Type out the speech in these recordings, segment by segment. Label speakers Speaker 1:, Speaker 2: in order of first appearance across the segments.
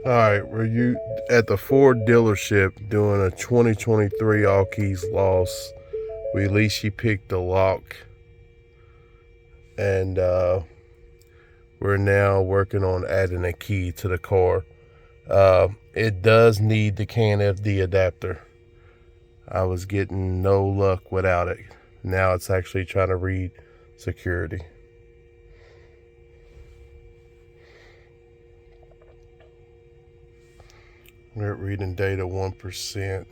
Speaker 1: All right, we're at the Ford dealership doing a 2023 all keys lost. We Leashy picked the lock, and we're now working on adding a key to the car. It does need the KMFD adapter. I was getting no luck without it. Now it's actually trying to read security. We're reading data 1%.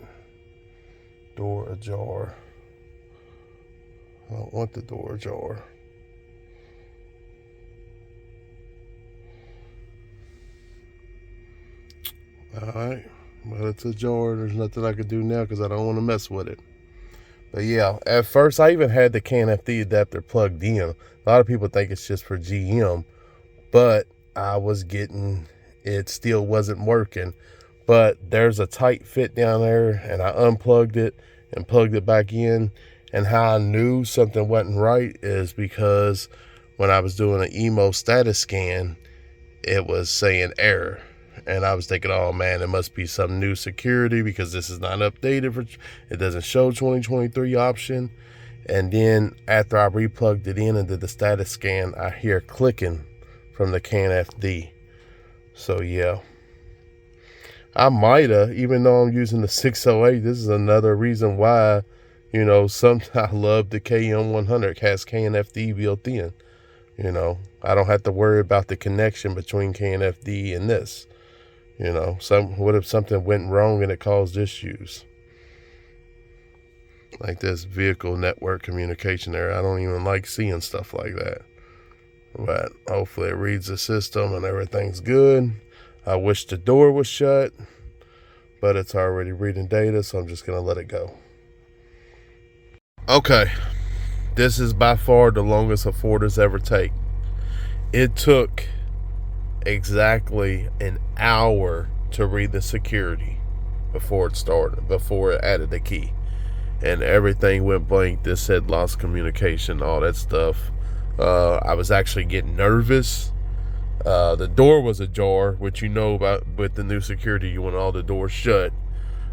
Speaker 1: Door ajar. I don't want the door ajar. Alright, well, it's ajar. There's nothing I can do now because I don't want to mess with it. But yeah, at first I even had the KMFD adapter plugged in. A lot of people think it's just for GM, but I was getting, it still wasn't working. But there's a tight fit down there, and I unplugged it and plugged it back in. And how I knew something wasn't right is because when I was doing an emo status scan, it was saying error. And I was thinking, oh man, it must be some new security because this is not updated. It doesn't show 2023 option. And then after I replugged it in and did the status scan, I hear clicking from the KMFD. So yeah. I might have, even though I'm using the 608, this is another reason why, you know, I love the km100, has KMFD built in. You know, I don't have to worry about the connection between KMFD and this. You know, what if something went wrong and it caused issues? Like this vehicle network communication error. I don't even like seeing stuff like that. But hopefully it reads the system and everything's good. I wish the door was shut, but it's already reading data, so I'm just going to let it go. Okay, this is by far the longest a Ford has ever taken. It took exactly an hour to read the security before it started, before it added the key. And everything went blank. This said lost communication, all that stuff. I was actually getting nervous. The door was ajar, which you know about with the new security, you want all the doors shut.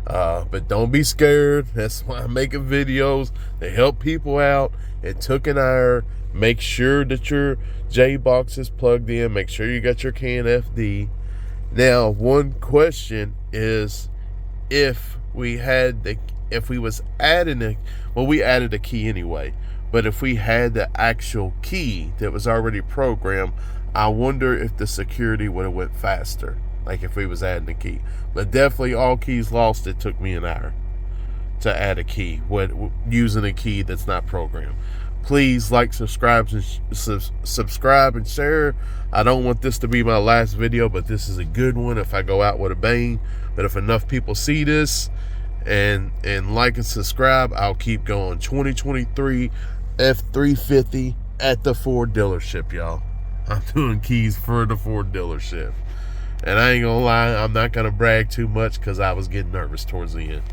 Speaker 1: But don't be scared. That's why I'm making videos to help people out. It took an hour. Make sure that your J box is plugged in. Make sure you got your KMFD. Now, one question is, if we added a key anyway, but if we had the actual key that was already programmed, I wonder if the security would have went faster, like if we was adding a key. But definitely all keys lost, it took me an hour to add a key using a key that's not programmed. Please like, subscribe and share. I don't want this to be my last video, but this is a good one if I go out with a bang. But if enough people see this and like and subscribe, I'll keep going. 2023 F350 at the Ford dealership, y'all. I'm doing keys for the Ford dealership. And I ain't gonna lie, I'm not gonna brag too much because I was getting nervous towards the end.